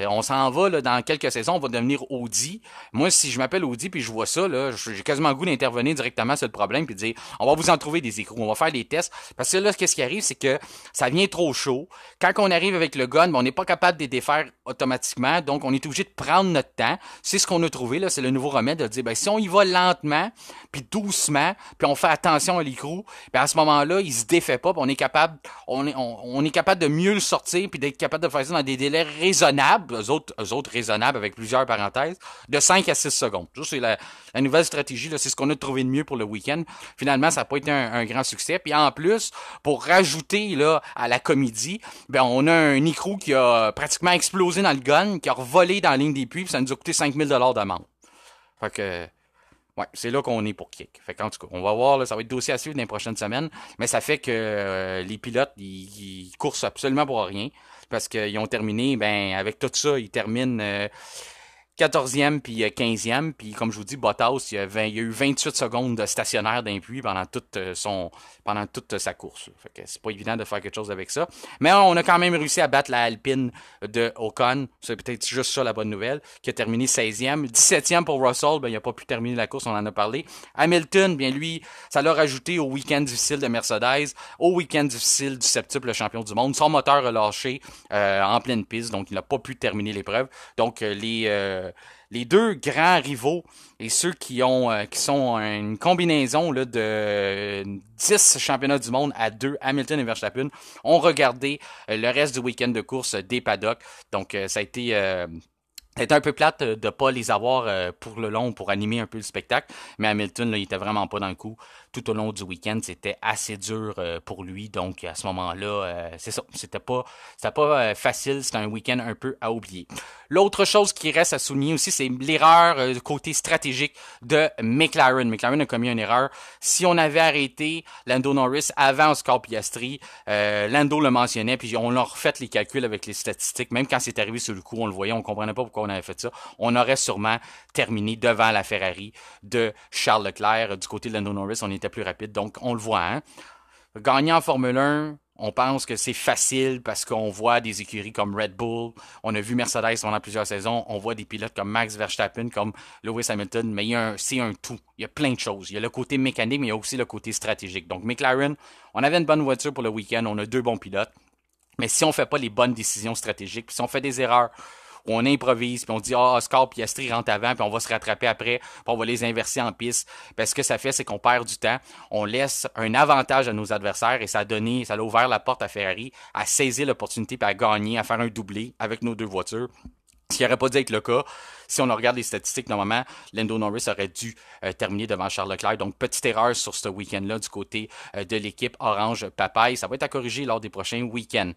On s'en va là, dans quelques saisons, on va devenir Audi. Moi, si je m'appelle Audi puis je vois ça, là, j'ai quasiment le goût d'intervenir directement sur le problème puis de dire on va vous en trouver des écrous, on va faire des tests. Parce que là, qu'est-ce qui arrive, c'est que ça vient trop chaud. Quand on arrive avec le gun, on n'est pas capable de les défaire automatiquement, donc on est obligé de prendre notre temps. C'est ce qu'on a trouvé, là, c'est le nouveau remède de dire ben, si on y va lentement, puis doucement, puis on fait attention à l'écrou, ben à ce moment-là, il se défait pas, puis on est capable de mieux le sortir, puis d'être capable de faire ça dans des délais raisonnables, eux autres raisonnables avec plusieurs parenthèses, de 5 à 6 secondes. Ça, c'est la nouvelle stratégie, là, c'est ce qu'on a trouvé de mieux pour le week-end. Finalement, ça n'a pas été un grand succès. Puis en plus, pour rajouter là, à la comédie, ben on a un écrou qui a pratiquement explosé dans le gun, qui a revolé dans la ligne des puits, puis ça nous a coûté 5 000 $ d'amende. Fait que... ouais, c'est là qu'on est pour kick. Fait qu'en tout cas, on va voir, là, ça va être dossier à suivre dans les prochaines semaines, mais ça fait que les pilotes, ils coursent absolument pour rien, parce qu'ils ont terminé, ben, avec tout ça, ils terminent 14e puis 15e, puis comme je vous dis, Bottas, il y a eu 28 secondes de stationnaire d'un puits pendant toute sa course. Fait que c'est pas évident de faire quelque chose avec ça. Mais on a quand même réussi à battre la Alpine de Ocon. C'est peut-être juste ça la bonne nouvelle, qui a terminé 16e. 17e pour Russell, ben il a pas pu terminer la course, on en a parlé. Hamilton, bien lui, ça l'a rajouté au week-end difficile de Mercedes, au week-end difficile du septuple champion du monde. Son moteur a lâché en pleine piste, donc il n'a pas pu terminer l'épreuve. Donc les deux grands rivaux et ceux qui sont une combinaison là, de 10 championnats du monde à 2, Hamilton et Verstappen, ont regardé le reste du week-end de course des paddocks. Donc ça a été c'était un peu plate de pas les avoir pour le long, pour animer un peu le spectacle, mais Hamilton, là, il était vraiment pas dans le coup. tout au long du week-end, c'était assez dur pour lui. Donc, à ce moment-là, c'est ça. C'était pas facile. C'était un week-end un peu à oublier. L'autre chose qui reste à souligner aussi, c'est l'erreur côté stratégique de McLaren. McLaren a commis une erreur. Si on avait arrêté Lando Norris avant Oscar Piastri, Lando le mentionnait, puis on a refait les calculs avec les statistiques. Même quand c'est arrivé sur le coup, on le voyait, on comprenait pas pourquoi on avait fait ça. On aurait sûrement terminé devant la Ferrari de Charles Leclerc. Du côté de Lando Norris, on était plus rapide. Donc, on le voit, hein. Gagner en Formule 1, on pense que c'est facile parce qu'on voit des écuries comme Red Bull. On a vu Mercedes pendant plusieurs saisons. On voit des pilotes comme Max Verstappen, comme Lewis Hamilton. Mais c'est un tout. Il y a plein de choses. Il y a le côté mécanique, mais il y a aussi le côté stratégique. Donc, McLaren, on avait une bonne voiture pour le week-end. On a 2 bons pilotes. Mais si on ne fait pas les bonnes décisions stratégiques, puis si on fait des erreurs, où on improvise, puis on dit Oscar Piastri rentre avant, puis on va se rattraper après, puis on va les inverser en piste. Ben, ce que ça fait, c'est qu'on perd du temps. On laisse un avantage à nos adversaires et ça a ouvert la porte à Ferrari à saisir l'opportunité puis à gagner, à faire un doublé avec nos 2 voitures. Ce qui n'aurait pas dû être le cas. Si on regarde les statistiques, normalement, Lando Norris aurait dû terminer devant Charles Leclerc. Donc, petite erreur sur ce week-end-là du côté de l'équipe Orange Papaye. Ça va être à corriger lors des prochains week-ends.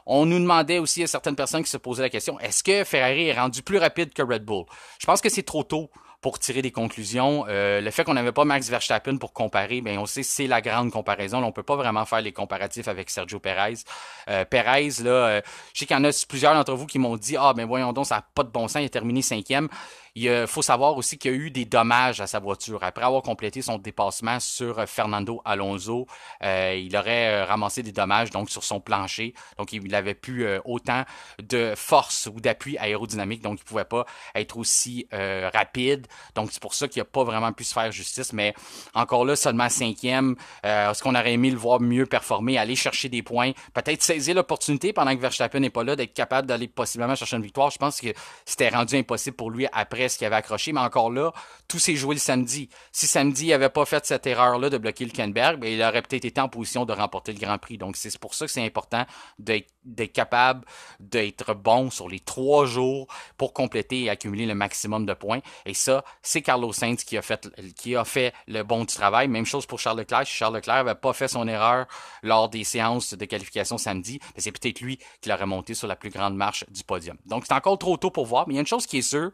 On nous demandait aussi à certaines personnes qui se posaient la question, est-ce que Ferrari est rendu plus rapide que Red Bull? Je pense que c'est trop tôt pour tirer des conclusions. Le fait qu'on n'avait pas Max Verstappen pour comparer, ben on sait que c'est la grande comparaison. Là, on peut pas vraiment faire les comparatifs avec Sergio Perez. Perez, là, je sais qu'il y en a plusieurs d'entre vous qui m'ont dit ben voyons donc, ça n'a pas de bon sens, il a terminé 5e. Il faut savoir aussi qu'il y a eu des dommages à sa voiture. Après avoir complété son dépassement sur Fernando Alonso, il aurait ramassé des dommages donc sur son plancher. Donc, il n'avait plus autant de force ou d'appui aérodynamique. Donc, il ne pouvait pas être aussi rapide. Donc, c'est pour ça qu'il n'a pas vraiment pu se faire justice. Mais encore là, seulement 5e. Est-ce qu'on aurait aimé le voir mieux performer, aller chercher des points, peut-être saisir l'opportunité pendant que Verstappen n'est pas là, d'être capable d'aller possiblement chercher une victoire. Je pense que c'était rendu impossible pour lui après ce qu'il avait accroché, mais encore là, tout s'est joué le samedi. Si samedi, il n'avait pas fait cette erreur-là de bloquer le Hülkenberg, ben, il aurait peut-être été en position de remporter le Grand Prix. Donc, c'est pour ça que c'est important d'être capable d'être bon sur les 3 jours pour compléter et accumuler le maximum de points. Et ça, c'est Carlos Sainz qui a fait le bon du travail. Même chose pour Charles Leclerc. Si Charles Leclerc n'avait pas fait son erreur lors des séances de qualification samedi, ben, c'est peut-être lui qui l'aurait monté sur la plus grande marche du podium. Donc, c'est encore trop tôt pour voir, mais il y a une chose qui est sûre,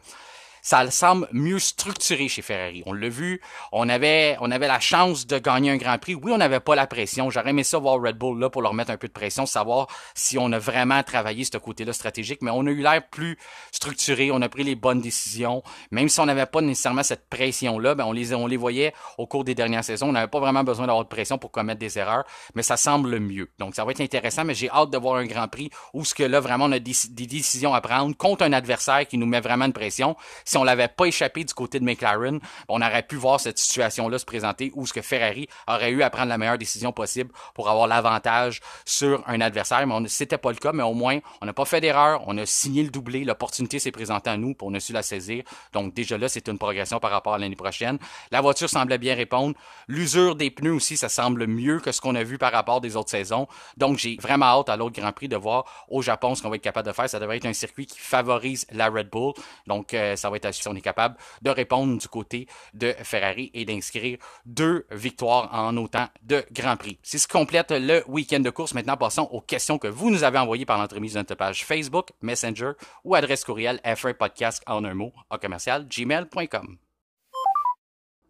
ça semble mieux structuré chez Ferrari. On l'a vu, on avait la chance de gagner un Grand Prix. Oui, on n'avait pas la pression. J'aurais aimé ça voir Red Bull là pour leur mettre un peu de pression, savoir si on a vraiment travaillé ce côté-là stratégique. Mais on a eu l'air plus structuré, on a pris les bonnes décisions. Même si on n'avait pas nécessairement cette pression-là, ben on les voyait au cours des dernières saisons. On n'avait pas vraiment besoin d'avoir de pression pour commettre des erreurs, mais ça semble mieux. Donc ça va être intéressant, mais j'ai hâte de voir un Grand Prix où ce que là vraiment on a des décisions à prendre contre un adversaire qui nous met vraiment de pression. Si on l'avait pas échappé du côté de McLaren, on aurait pu voir cette situation-là se présenter où ce que Ferrari aurait eu à prendre la meilleure décision possible pour avoir l'avantage sur un adversaire. Mais c'était pas le cas, mais au moins, on n'a pas fait d'erreur, on a signé le doublé, l'opportunité s'est présentée à nous, puis on a su la saisir. Donc déjà là, c'est une progression par rapport à l'année prochaine. La voiture semblait bien répondre. L'usure des pneus aussi, ça semble mieux que ce qu'on a vu par rapport des autres saisons. Donc j'ai vraiment hâte à l'autre Grand Prix de voir au Japon ce qu'on va être capable de faire. Ça devrait être un circuit qui favorise la Red Bull. Donc ça va être si on est capable de répondre du côté de Ferrari et d'inscrire 2 victoires en autant de Grand Prix. C'est ce qui complète le week-end de course. Maintenant, passons aux questions que vous nous avez envoyées par l'entremise de notre page Facebook, Messenger ou adresse courriel f1podcast en un mot à commercial@gmail.com.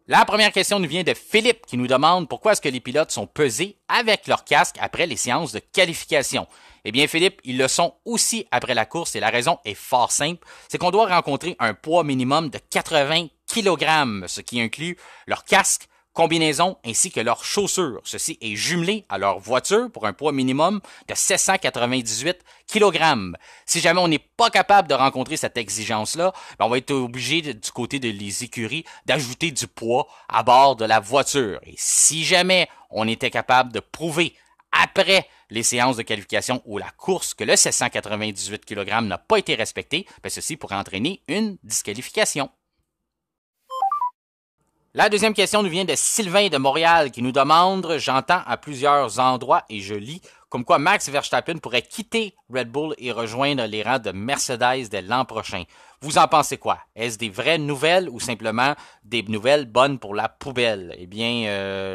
La première question nous vient de Philippe qui nous demande pourquoi est-ce que les pilotes sont pesés avec leur casque après les séances de qualification. Eh bien, Philippe, ils le sont aussi après la course et la raison est fort simple. C'est qu'on doit rencontrer un poids minimum de 80 kg, ce qui inclut leur casque, combinaison ainsi que leurs chaussures. Ceci est jumelé à leur voiture pour un poids minimum de 798 kg. Si jamais on n'est pas capable de rencontrer cette exigence-là, on va être obligé du côté de les écuries d'ajouter du poids à bord de la voiture. Et si jamais on était capable de prouver après les séances de qualification ou la course que le 798 kg n'a pas été respecté, ceci pourrait entraîner une disqualification. La deuxième question nous vient de Sylvain de Montréal qui nous demande « J'entends à plusieurs endroits et je lis comme quoi Max Verstappen pourrait quitter Red Bull et rejoindre les rangs de Mercedes dès l'an prochain. Vous en pensez quoi? Est-ce des vraies nouvelles ou simplement des nouvelles bonnes pour la poubelle? Eh bien,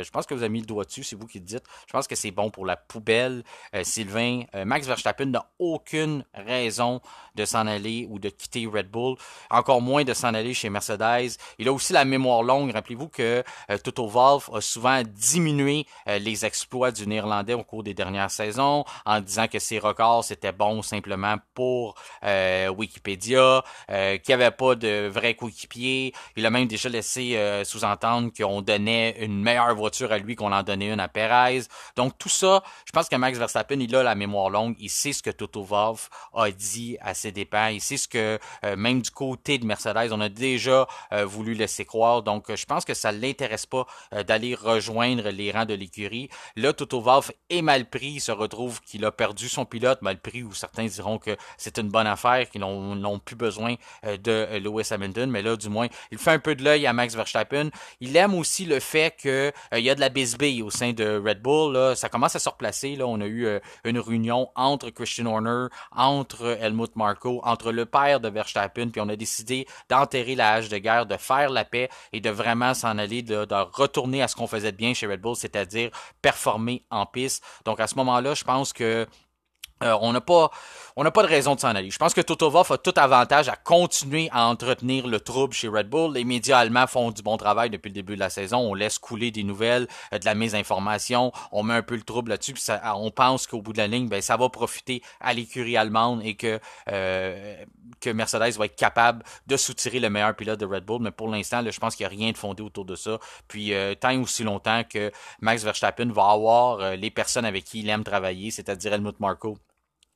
je pense que vous avez mis le doigt dessus, c'est vous qui le dites. Je pense que c'est bon pour la poubelle, Sylvain. Max Verstappen n'a aucune raison de s'en aller ou de quitter Red Bull, encore moins de s'en aller chez Mercedes. Il a aussi la mémoire longue. Rappelez-vous que Toto Wolff a souvent diminué les exploits du Néerlandais au cours des dernières saisons en disant que ses records c'était bon simplement pour Wikipédia, qu'il n'y avait pas de vrai coéquipier. Il a même déjà laissé sous-entendre qu'on donnait une meilleure voiture à lui qu'on en donnait une à Perez. Donc tout ça, je pense que Max Verstappen, il a la mémoire longue. Il sait ce que Toto Wolff a dit à ses dépens. Il sait ce que même du côté de Mercedes, on a déjà voulu laisser croire. Donc je pense que ça ne l'intéresse pas d'aller rejoindre les rangs de l'écurie. Là, Toto Wolff est mal pris. Il se retrouve qu'il a perdu son pilote, mal pris, ou certains diront que c'est une bonne affaire, qu'ils n'ont plus besoin de Lewis Hamilton, mais là, du moins, il fait un peu de l'œil à Max Verstappen. Il aime aussi le fait que il y a de la bisbille au sein de Red Bull. Là. Ça commence à se replacer. Là. On a eu une réunion entre Christian Horner, entre Helmut Marko, entre le père de Verstappen, puis on a décidé d'enterrer la hache de guerre, de faire la paix et de vraiment s'en aller, de retourner à ce qu'on faisait de bien chez Red Bull, c'est-à-dire performer en piste. Donc à ce moment-là, je pense que on n'a pas de raison de s'en aller. Je pense que Toto Wolff a tout avantage à continuer à entretenir le trouble chez Red Bull. Les médias allemands font du bon travail depuis le début de la saison. On laisse couler des nouvelles, de la mésinformation. On met un peu le trouble là-dessus. Puis on pense qu'au bout de la ligne, ben ça va profiter à l'écurie allemande et que Mercedes va être capable de soutirer le meilleur pilote de Red Bull. Mais pour l'instant, là, je pense qu'il n'y a rien de fondé autour de ça. Puis tant et aussi longtemps que Max Verstappen va avoir les personnes avec qui il aime travailler, c'est-à-dire Helmut Marko,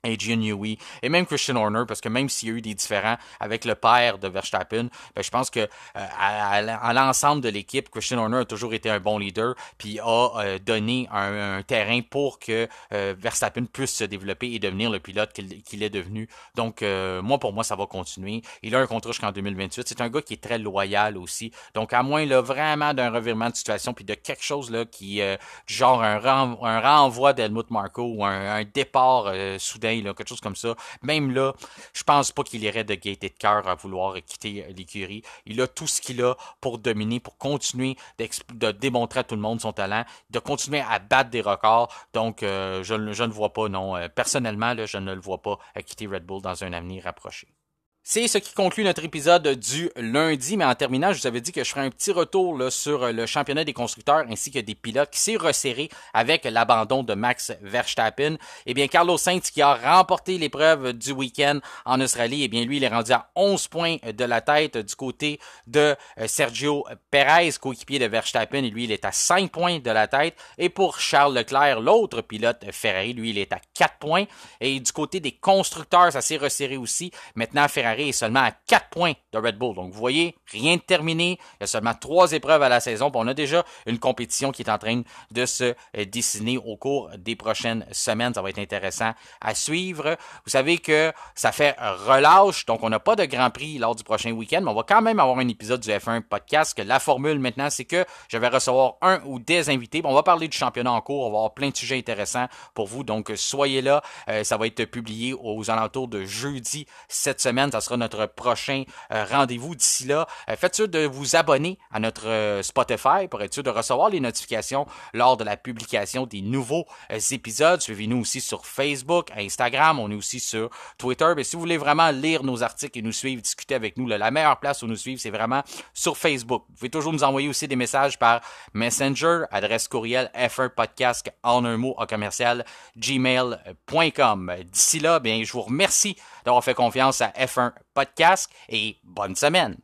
Adrian Newey et même Christian Horner, parce que même s'il y a eu des différends avec le père de Verstappen, ben je pense que à l'ensemble de l'équipe, Christian Horner a toujours été un bon leader, puis a donné un terrain pour que Verstappen puisse se développer et devenir le pilote qu'il est devenu. Donc moi, pour moi, ça va continuer. Il a un contrat jusqu'en 2028. C'est un gars qui est très loyal aussi. Donc à moins là vraiment d'un revirement de situation puis de quelque chose là qui genre un renvoi d'Helmut Marko ou un départ soudain, là, quelque chose comme ça. Même là, je pense pas qu'il irait de gaieté de cœur à vouloir quitter l'écurie. Il a tout ce qu'il a pour dominer, pour continuer de démontrer à tout le monde son talent, de continuer à battre des records. Donc, je ne vois pas, non. Personnellement, là, je ne le vois pas quitter Red Bull dans un avenir rapproché. C'est ce qui conclut notre épisode du lundi, mais en terminant, je vous avais dit que je ferai un petit retour là, sur le championnat des constructeurs ainsi que des pilotes qui s'est resserré avec l'abandon de Max Verstappen. Eh bien, Carlos Sainz qui a remporté l'épreuve du week-end en Australie, eh bien, lui, il est rendu à 11 points de la tête du côté de Sergio Perez, coéquipier de Verstappen, et lui, il est à 5 points de la tête. Et pour Charles Leclerc, l'autre pilote Ferrari, lui, il est à 4 points. Et du côté des constructeurs, ça s'est resserré aussi. Maintenant, Ferrari est seulement à 4 points de Red Bull. Donc, vous voyez, rien de terminé. Il y a seulement 3 épreuves à la saison. Puis on a déjà une compétition qui est en train de se dessiner au cours des prochaines semaines. Ça va être intéressant à suivre. Vous savez que ça fait relâche. Donc, on n'a pas de Grand Prix lors du prochain week-end. Mais on va quand même avoir un épisode du F1 podcast. Que la formule maintenant, c'est que je vais recevoir un ou des invités. On va parler du championnat en cours. On va avoir plein de sujets intéressants pour vous. Donc, soyez là. Ça va être publié aux alentours de jeudi cette semaine. Ça sera notre prochain rendez-vous. D'ici là, faites sûr de vous abonner à notre Spotify pour être sûr de recevoir les notifications lors de la publication des nouveaux épisodes. Suivez-nous aussi sur Facebook, Instagram, on est aussi sur Twitter. Mais si vous voulez vraiment lire nos articles et nous suivre, discuter avec nous, la meilleure place où nous suivre, c'est vraiment sur Facebook. Vous pouvez toujours nous envoyer aussi des messages par Messenger, adresse courriel f1podcast en un mot commercial gmail.com. D'ici là, bien, je vous remercie d'avoir fait confiance à F1 Podcast et bonne semaine.